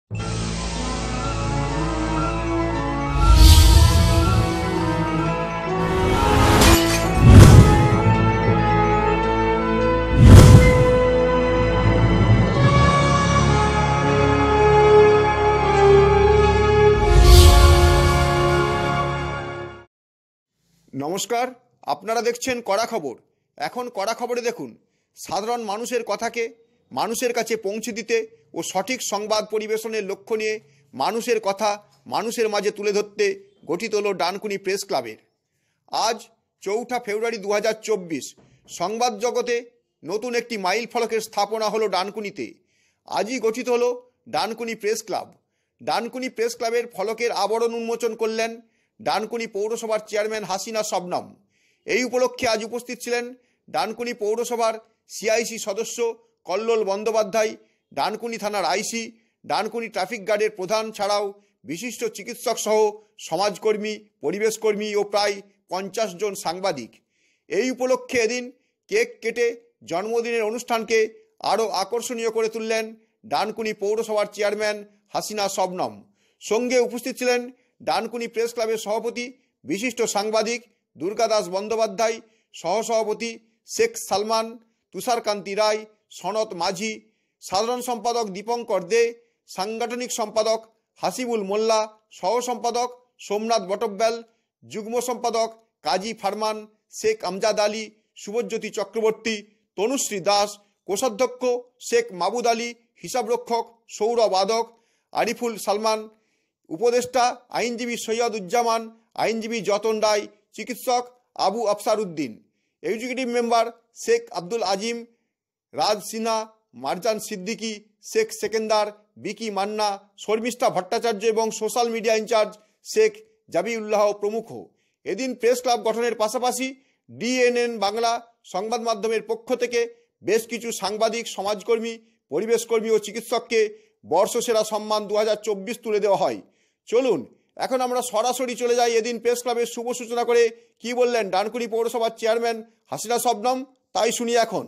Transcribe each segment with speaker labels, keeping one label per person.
Speaker 1: নমস্কার, আপনারা দেখছেন কড়া খবর। এখন কড়া খবরে দেখুন, সাধারণ মানুষের কথাকে মানুষের কাছে পৌঁছে দিতে ও সঠিক সংবাদ পরিবেশনের লক্ষ্য নিয়ে মানুষের কথা মানুষের মাঝে তুলে ধরতে গঠিত হল ডানকুনি প্রেস ক্লাবের। আজ 4 ফেব্রুয়ারি 2024 সংবাদ জগতে নতুন একটি মাইল ফলকের স্থাপনা হলো ডানকুনিতে। আজই গঠিত হলো Dankuni press club. Dankuni press ক্লাবের ফলকের আবরণ উন্মোচন করলেন ডানকুনি পৌরসভার চেয়ারম্যান হাসিনা শবনম। এই উপলক্ষে আজ উপস্থিত ছিলেন ডানকুনি পৌরসভার সিআইসি সদস্য কল্লোল বন্দ্যোপাধ্যায়, ডানকুনি থানার আইসি, ডানকুনি ট্রাফিক গার্ডের প্রধান ছাড়াও বিশিষ্ট চিকিৎসক সহ সমাজকর্মী, পরিবেশকর্মী ও প্রায় 50 জন সাংবাদিক। এই উপলক্ষে এদিন কেক কেটে জন্মদিনের অনুষ্ঠানকে আরও আকর্ষণীয় করে তুললেন ডানকুনি পৌরসভার চেয়ারম্যান হাসিনা শবনম। সঙ্গে উপস্থিত ছিলেন ডানকুনি প্রেস ক্লাবের সভাপতি বিশিষ্ট সাংবাদিক দুর্গাদাস বন্দ্যোপাধ্যায়, সহসভাপতি শেখ সালমান, তুষারকান্তি রায়, সনত মাঝি, সাধারণ সম্পাদক দীপঙ্কর দে, সাংগঠনিক সম্পাদক হাসিবুল মোল্লা, সহ সম্পাদক সোমনাথ বটব্যাল, যুগ্ম সম্পাদক কাজী ফারমান, শেখ আমজাদ আলী, শুভজ্যোতি চক্রবর্তী, তনুশ্রী দাস, কোষাধ্যক্ষ শেখ মাবুদ আলী, হিসাবরক্ষক সৌরভ আদক, আরিফুল সালমান, উপদেষ্টা আইনজীবী সৈয়দ উজ্জামান, আইনজীবী যতন রায়, চিকিৎসক আবু আফসার উদ্দিন, এক্সিকিউটিভ মেম্বার শেখ আব্দুল আজিম, রাজ সিনহা, মারজান সিদ্দিকী, শেখ সেকেন্দার, বিকি মান্না, শর্মিষ্ঠা ভট্টাচার্য এবং social media incharge Sheikh Jabiullah প্রমুখ। এদিন প্রেস ক্লাব গঠনের পাশাপাশি ডিএনএন বাংলা সংবাদ মাধ্যমের পক্ষ থেকে বেশ কিছু সাংবাদিক, সমাজকর্মী, পরিবেশকর্মী ও চিকিৎসককে বর্ষসেরা সম্মান 2024 তুলে দেওয়া হয়। চলুন এখন আমরা সরাসরি চলে যাই এদিন প্রেস ক্লাবের শুভ সূচনা করে কি বললেন ডানকুনি পৌরসভার চেয়ারম্যান হাসিনা শবনম, তাই শুনি এখন।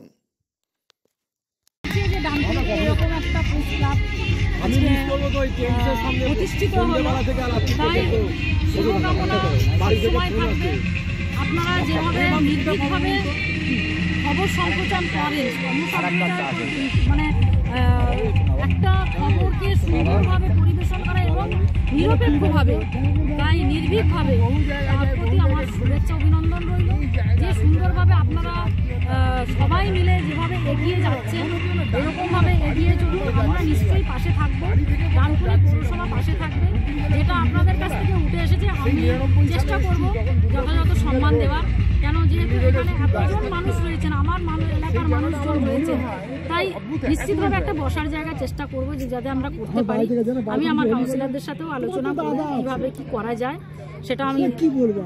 Speaker 2: আপনারা যেভাবে নির্ভীকভাবে খবর সম্প্রচার করেন, মানে একটা খবরকে সুন্দরভাবে পরিবেশন করা এবং নিরপেক্ষভাবে, তাই নির্ভীকভাবে তার প্রতি আমার শুভেচ্ছা অভিনন্দন রইল। যে সুন্দরভাবে আপনারা সবাই মিলে যেভাবে এগিয়ে যাচ্ছেন এরকমভাবে এগিয়ে চলুন। আমরা নিশ্চয়ই পাশে থাকবো, ডানকুনি পৌরসভা পাশে থাকবে। যেটা আপনাদের কাছ থেকে উঠে এসেছে আমি চেষ্টা করব যথাযথ সম্মান দেওয়ার, কেন যেহেতু এখানে এতজন মানুষ রয়েছেন, আমার এলাকার মানুষজন রয়েছে, তাই নিশ্চিতভাবে একটা বসার জায়গা চেষ্টা করবো যে যাতে আমরা করতে পারি। আমি আমার কাউন্সিলরদের সাথেও আলোচনা করবো কিভাবে কি করা যায়, সেটা আমি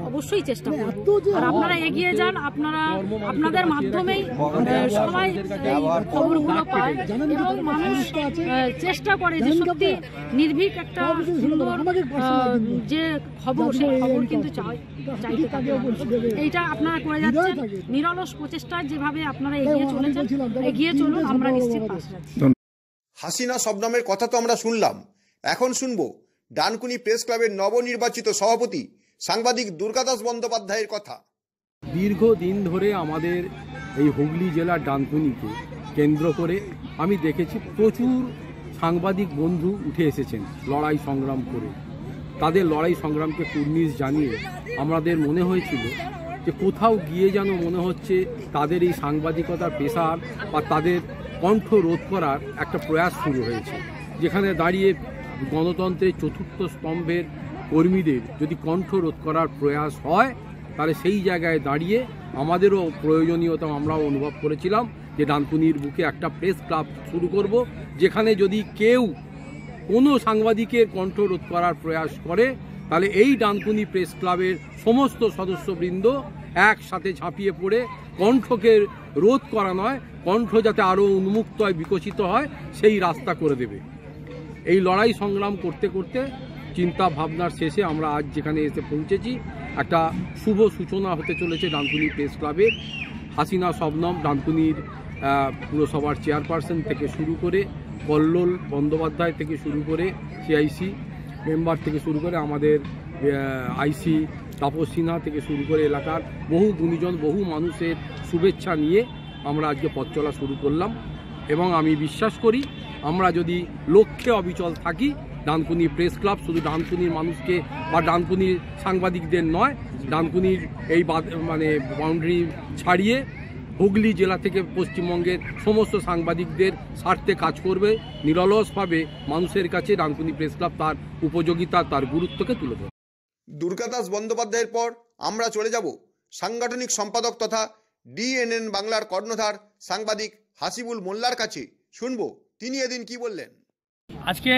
Speaker 2: অবশ্যই চেষ্টা করব। আর আপনারা এগিয়ে যান, আপনারা আপনাদের মাধ্যমেই সবাই এই খবরগুলো পায় এবং মানুষ চেষ্টা করে যে সত্যি নির্ভীক একটা সুন্দর যে খবর, সেই খবর কিন্তু চাইতে থাকে। এইটা আপনারা করে যাচ্ছেন নিরলস প্রচেষ্টায়, যেভাবে আপনারা এগিয়ে চলুন, আমরা নিশ্চিত পাশে আছি।
Speaker 1: হাসিনা শবনমের কথা তো আমরা শুনলাম, এখন শুনবো ডানকুনি প্রেস ক্লাবের নবনির্বাচিত সভাপতি সাংবাদিক দুর্গাদাস বন্দ্যোপাধ্যায়ের কথা।
Speaker 3: দীর্ঘদিন ধরে আমাদের এই হুগলি জেলার ডানকুনিকে কেন্দ্র করে আমি দেখেছি প্রচুর সাংবাদিক বন্ধু উঠে এসেছেন লড়াই সংগ্রাম করে। তাদের লড়াই সংগ্রামকে কুর্নিশ জানিয়ে আমাদের মনে হয়েছিল যে কোথাও গিয়ে যেন মনে হচ্ছে তাদের এই সাংবাদিকতার পেশার বা তাদের কণ্ঠ রোধ করার একটা প্রয়াস শুরু হয়েছে, যেখানে দাঁড়িয়ে গণতন্ত্রের চতুর্থ স্তম্ভের কর্মীদের যদি কণ্ঠ রোধ করার প্রয়াস হয়, তাহলে সেই জায়গায় দাঁড়িয়ে আমাদেরও প্রয়োজনীয়তা আমরাও অনুভব করেছিলাম যে ডানকুনির বুকে একটা প্রেস ক্লাব শুরু করব, যেখানে যদি কেউ কোনো সাংবাদিকের কণ্ঠ রোধ করার প্রয়াস করে, তাহলে এই ডানকুনি প্রেস ক্লাবের সমস্ত সদস্যবৃন্দ একসাথে ঝাঁপিয়ে পড়ে কণ্ঠকে রোধ করা নয়, কণ্ঠ যাতে আরও উন্মুক্ত হয়, বিকশিত হয়, সেই রাস্তা করে দেবে। এই লড়াই সংগ্রাম করতে করতে চিন্তা ভাবনার শেষে আমরা আজ যেখানে এসে পৌঁছেছি, একটা শুভ সূচনা হতে চলেছে ডানকুনি প্রেস ক্লাবের। হাসিনা শবনম ডানকুনির পুরসভার চেয়ারপারসন থেকে শুরু করে কল্লোল বন্দ্যোপাধ্যায় থেকে শুরু করে সিআইসি মেম্বার থেকে শুরু করে আমাদের আইসি তাপস সিনহা থেকে শুরু করে এলাকার বহু গুণীজন, বহু মানুষের শুভেচ্ছা নিয়ে আমরা আজকে পথ চলা শুরু করলাম। এবং আমি বিশ্বাস করি আমরা যদি লক্ষ্যে অবিচল থাকি, ডানকুনি প্রেস ক্লাব শুধু ডানকুনির মানুষকে বা ডানকুনির সাংবাদিকদের নয়, ডানকুনির এই বাউন্ডারি ছাড়িয়ে হুগলি জেলা থেকে পশ্চিমবঙ্গের সমস্ত সাংবাদিকদের স্বার্থে কাজ করবে। নিরলসভাবে মানুষের কাছে ডানকুনি প্রেস ক্লাব তার উপযোগিতা, তার গুরুত্বকে তুলে ধরবে।
Speaker 1: দুর্গাদাস বন্দ্যোপাধ্যায়ের পর আমরা চলে যাব সাংগঠনিক সম্পাদক তথা ডিএনএন বাংলার কর্ণধার সাংবাদিক হাসিবুল মোল্লার কাছে। শুনবো তিনি এদিন কি বললেন।
Speaker 4: আজকে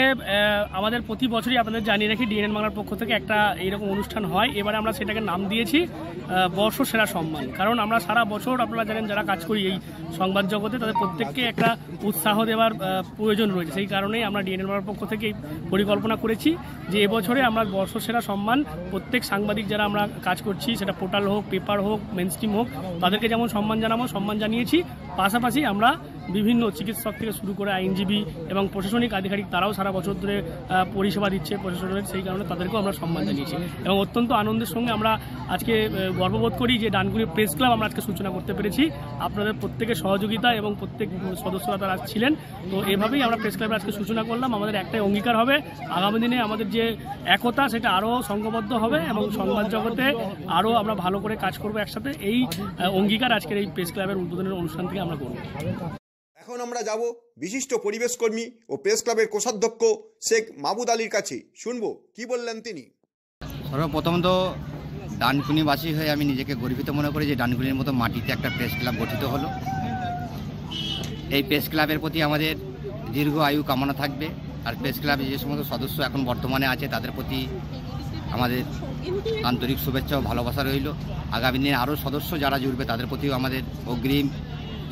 Speaker 4: আমাদের প্রতি বছরই আপনাদের জানিয়ে রাখি, ডিএনএন বাংলার পক্ষ থেকে একটা এইরকম অনুষ্ঠান হয়। এবারে আমরা সেটাকে নাম দিয়েছি বর্ষসেরা সম্মান। কারণ আমরা সারা বছর, আপনারা জানেন যারা কাজ করি এই সংবাদ জগতে, তাদের প্রত্যেককে একটা উৎসাহ দেওয়ার প্রয়োজন রয়েছে। সেই কারণেই আমরা ডিএনএন বাংলার পক্ষ থেকে পরিকল্পনা করেছি যে এবছরে আমরা বর্ষসেরা সম্মান প্রত্যেক সাংবাদিক যারা আমরা কাজ করছি, সেটা পোর্টাল হোক, পেপার হোক, মেনস্ট্রিম হোক, তাদেরকে যেমন সম্মান জানাবো, সম্মান জানিয়েছি। পাশাপাশি আমরা বিভিন্ন চিকিৎসক থেকে শুরু করে আইনজীবী এবং প্রশাসনিক আধিকারিক, তারাও সারা বছর ধরে পরিষেবা দিচ্ছে প্রশাসনের, সেই কারণে তাদেরকেও আমরা সম্মান জানিয়েছি। এবং অত্যন্ত আনন্দের সঙ্গে আমরা আজকে গর্ববোধ করি যে ডানকুনি প্রেস ক্লাব আমরা আজকে সূচনা করতে পেরেছি আপনাদের প্রত্যেকের সহযোগিতা এবং প্রত্যেক সদস্যরা তারা ছিলেন। তো এভাবেই আমরা প্রেস ক্লাবের আজকে সূচনা করলাম। আমাদের একটাই অঙ্গীকার হবে, আগামী দিনে আমাদের যে একতা সেটা আরও সংঘবদ্ধ হবে এবং সংবাদ জগতে আরও আমরা ভালো করে কাজ করবো একসাথে। এই অঙ্গীকার আজকের এই প্রেস ক্লাবের উদ্বোধনের অনুষ্ঠান থেকে আমরা করব।
Speaker 1: এখন আমরা যাব বিশিষ্ট পরিবেশ কর্মী ও প্রেস ক্লাবের কোষাধ্যক্ষ শেখ মাহমুদ আলীর কাছে। শুনবো কি বললেন তিনি।
Speaker 5: সর্বপ্রথম তো ডানকুনিবাসী হয়ে আমি নিজেকে গর্বিত মনে করি যে ডানকুনির মতো মাটিতে একটা প্রেস ক্লাব গঠিত হলো। এই প্রেস ক্লাবের প্রতি আমাদের দীর্ঘ আয়ু কামনা থাকবে। আর প্রেস ক্লাবে যে সমস্ত সদস্য এখন বর্তমানে আছে তাদের প্রতি আমাদের আন্তরিক শুভেচ্ছা ও ভালোবাসা রইল। আগামী দিনে আরও সদস্য যারা জুড়বে তাদের প্রতিও আমাদের অগ্রিম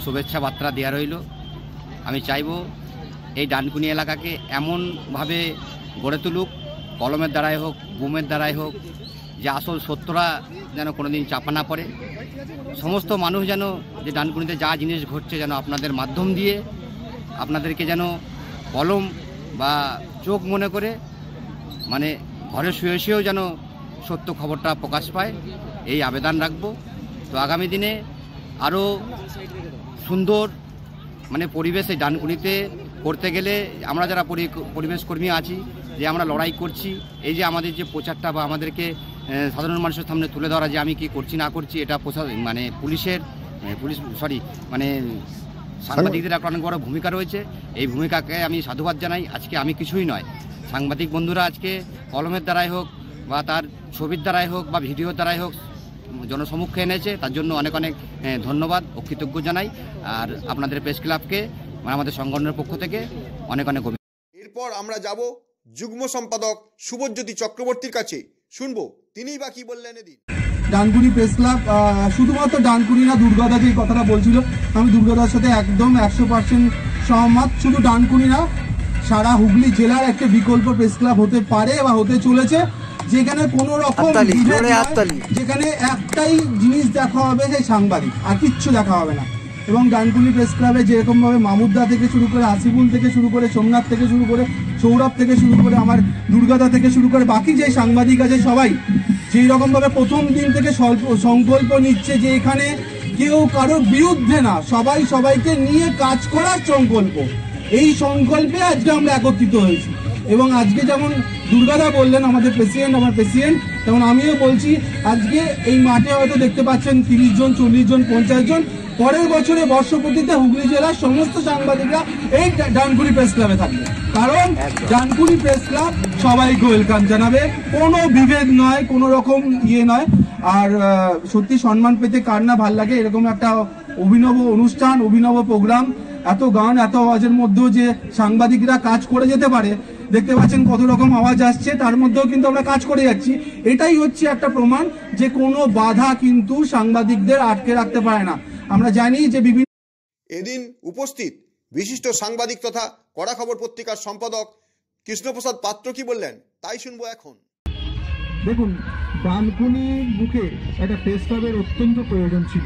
Speaker 5: শুভেচ্ছা বার্তা দেওয়া রইল। আমি চাইব এই ডানকুনি এলাকাকে এমনভাবে গড়ে তুলুক, কলমের দ্বারাই হোক, বুমের দ্বারাই হোক, যে আসল সত্যরা যেন কোনোদিন চাপা না পড়ে। সমস্ত মানুষ যেন যে ডানকুনিতে যা জিনিস ঘটছে যেন আপনাদের মাধ্যম দিয়ে আপনাদেরকে যেন কলম বা চোখ মনে করে ঘরে শুয়ে শুয়েও যেন সত্য খবরটা প্রকাশ পায়, এই আবেদন রাখবো। তো আগামী দিনে আরও সুন্দর পরিবেশ এই ডানকুনিতে করতে গেলে আমরা যারা পরিবেশ কর্মী আছি, যে আমরা লড়াই করছি, এই যে আমাদের যে প্রচারটা বা আমাদেরকে সাধারণ মানুষের সামনে তুলে ধরা যে আমি কি করছি না করছি, এটা সাংবাদিকদের একটা অনেক বড় ভূমিকা রয়েছে। এই ভূমিকাকে আমি সাধুবাদ জানাই। আজকে আমি কিছুই নয়, সাংবাদিক বন্ধুরা আজকে কলমের দ্বারাই হোক বা তার ছবির দ্বারাই হোক বা ভিডিওর দ্বারাই হোক জনসমক্ষে এনেছে, তার জন্য অনেক অনেক ধন্যবাদ ও কৃতজ্ঞ জানাই। আর আপনাদের প্রেস ক্লাবকে আমাদের সংগঠনের পক্ষ থেকে অনেক অনেক অভিনন্দন।
Speaker 1: এরপর আমরা যাব যুগ্ম সম্পাদক শুভজ্যোতি চক্রবর্তীর কাছে। শুনবো তিনিই বা কি বললেন এদিন।
Speaker 6: ডানকুনি প্রেস ক্লাব শুধুমাত্র ডানকুনি না, দুর্গাদা যে কথাটা বলছিল, আমি দুর্গাদার সাথে একদম 100% সহমত। শুধু ডানকুনি না, সারা হুগলি জেলার একটা বিকল্প প্রেস ক্লাব হতে পারে বা হতে চলেছে, যেখানে কোনো রকম যেখানে একটাই জিনিস দেখা হবে, সেই সাংবাদিক, আর কিচ্ছু দেখা হবে না। এবং ডানকুনি প্রেস ক্লাবে যেরকমভাবে মাহমুদদা থেকে শুরু করে, আসিফুল থেকে শুরু করে, সোমনাথ থেকে শুরু করে, সৌরভ থেকে শুরু করে, আমার দুর্গাদা থেকে শুরু করে বাকি যে সাংবাদিক আছে সবাই যেই রকমভাবে প্রথম দিন থেকে সংকল্প নিচ্ছে যে এখানে কেউ কারোর বিরুদ্ধে না, সবাই সবাইকে নিয়ে কাজ করার সংকল্প, এই সংকল্পে আজকে আমরা একত্রিত হয়েছি। এবং আজকে যেমন দুর্গাদা বললেন আমাদের প্রেসিডেন্ট, আমার প্রেসিডেন্ট, তেমন আমিও বলছি আজকে এই মাঠে হয়তো দেখতে পাচ্ছেন 30 জন, 40 জন, 50 জন। পরের বছরে বর্ষপূর্তিতে হুগলি জেলার সমস্ত সাংবাদিকরা এই ডানকুনি প্রেস ক্লাবে থাকবে, কারণ ডানকুনি প্রেস ক্লাব সবাইকে ওয়েলকাম জানাবে, কোনো বিভেদ নয়, কোনো রকম নয়। আর সত্যি সম্মান পেতে কার না ভাল লাগে, এরকম একটা অভিনব অনুষ্ঠান, অভিনব প্রোগ্রাম, এত গান, এত আওয়াজের মধ্যেও যে সাংবাদিকরা কাজ করে যেতে পারে, দেখতে পাচ্ছেন কত রকম আওয়াজ আসছে, তার মধ্যেও কিন্তু আমরা কাজ করে যাচ্ছি। এটাই হচ্ছে একটা প্রমাণ যে কোনো বাধা কিন্তু সাংবাদিকদের আটকে রাখতে পারে না। আমরা জানি যে বিভিন্ন
Speaker 1: এদিন উপস্থিত বিশিষ্ট সাংবাদিক তথা কড়া খবর পত্রিকার সম্পাদক কৃষ্ণপ্রসাদ পাত্র কি বললেন তাই শুনবো এখন।
Speaker 7: দেখুন, ডানকুনির বুকে একটা প্রেস ক্লাবের অত্যন্ত প্রয়োজন ছিল,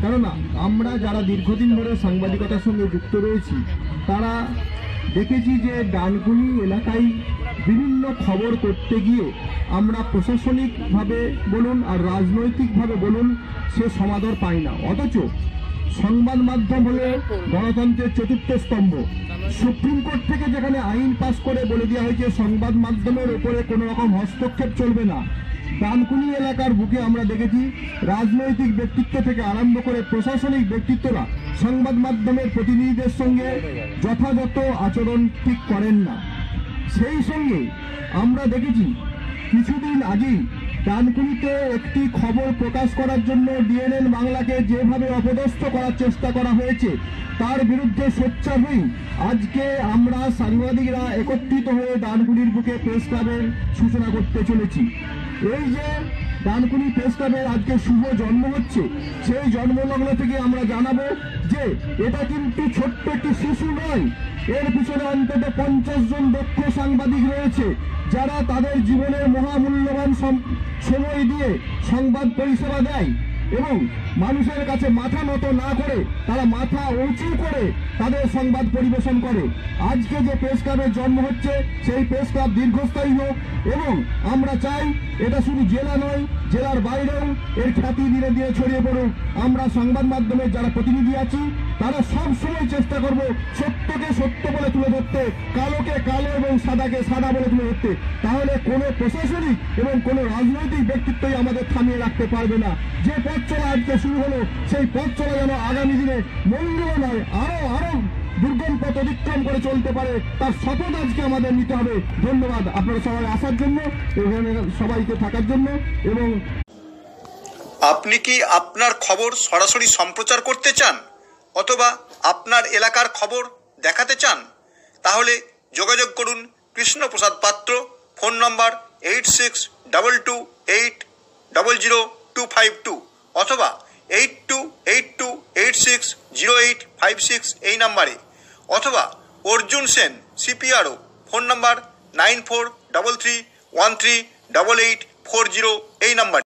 Speaker 7: কেননা আমরা যারা দীর্ঘদিন ধরে সাংবাদিকতার সঙ্গে যুক্ত রয়েছি তারা দেখেছি যে ডানকুনি এলাকায় বিভিন্ন খবর করতে গিয়ে আমরা প্রশাসনিকভাবে বলুন আর রাজনৈতিকভাবে বলুন সে সমাদর পাই না, অথচ সংবাদ মাধ্যম হলো গণতন্ত্রের চতুর্থ স্তম্ভ। সুপ্রিম কোর্ট থেকে যেখানে আইন পাস করে বলে দেওয়া হয়েছে সংবাদ মাধ্যমের উপরে কোনো রকম হস্তক্ষেপ চলবে না, ডানকুনি এলাকার বুকে আমরা দেখেছি রাজনৈতিক ব্যক্তিত্ব থেকে আরম্ভ করে প্রশাসনিক ব্যক্তিত্বরা সংবাদ মাধ্যমের প্রতিনিধিদের সঙ্গে যথাযথ আচরণ ঠিক করেন না। সেই সঙ্গে আমরা দেখেছি কিছুদিন আগেই ডানকুনিতে একটি খবর প্রকাশ করার জন্য ডিএনএন বাংলাকে যেভাবে অপদস্থ করার চেষ্টা করা হয়েছে তার বিরুদ্ধে সোচ্চার হই আজকে আমরা সাংবাদিকরা একত্রিত হয়ে ডানকুনির বুকে প্রেস ক্লাবের সূচনা করতে চলেছি। এই যে ডানকুনি প্রেস ক্লাবের আজকে শুভ জন্ম হচ্ছে, সেই জন্মলগ্ন থেকে আমরা জানাবো যে এটা কিন্তু ছোট্ট একটি শিশু নয়, এর পিছনে অন্তত 50 জন দক্ষ সাংবাদিক রয়েছে যারা তাদের জীবনের মহামূল্যবান সময় দিয়ে সংবাদ পরিষেবা দেয় এবং মানুষের কাছে মাথা নত না করে তারা মাথা উঁচু করে তাদের সংবাদ পরিবেশন করে। আজকে যে প্রেস ক্লাবের জন্ম হচ্ছে সেই প্রেস ক্লাব দীর্ঘস্থায়ী হোক এবং আমরা চাই এটা শুধু জেলা নয়, জেলার বাইরেও এর খ্যাতি ধীরে ধীরে ছড়িয়ে পড়ুক। আমরা সংবাদ মাধ্যমের যারা প্রতিনিধি আছি তারা সব সময় চেষ্টা করব সত্যকে সত্য বলে তুলে ধরতে, কালোকে কালো এবং সাদাকে সাদা বলে তুলে ধরতে। তাহলে কোনো প্রশাসনিক এবং কোনো রাজনৈতিক ব্যক্তিত্বই আমাদের থামিয়ে রাখতে পারবে না। যে পথ চলা আজকে শুরু হলো সেই পথ চলা যেন আগামী দিনে মঙ্গল নয় আরো দুর্গম পথ অতিক্রম করে চলতে পারে, তার শপথ আজকে আমাদের নিতে হবে। ধন্যবাদ আপনারা সবাই আসার জন্য, এখানে সবাইকে থাকার জন্য। এবং
Speaker 1: আপনি কি আপনার খবর সরাসরি সম্প্রচার করতে চান অথবা আপনার এলাকার খবর দেখাতে চান? তাহলে যোগাযোগ করুন কৃষ্ণপ্রসাদ পাত্র, ফোন নম্বর 8622800252 অথবা 8282860856 এই নাম্বারে, অথবা অর্জুন সেন CPRO, ফোন নম্বর 9433138840 এই নাম্বারে।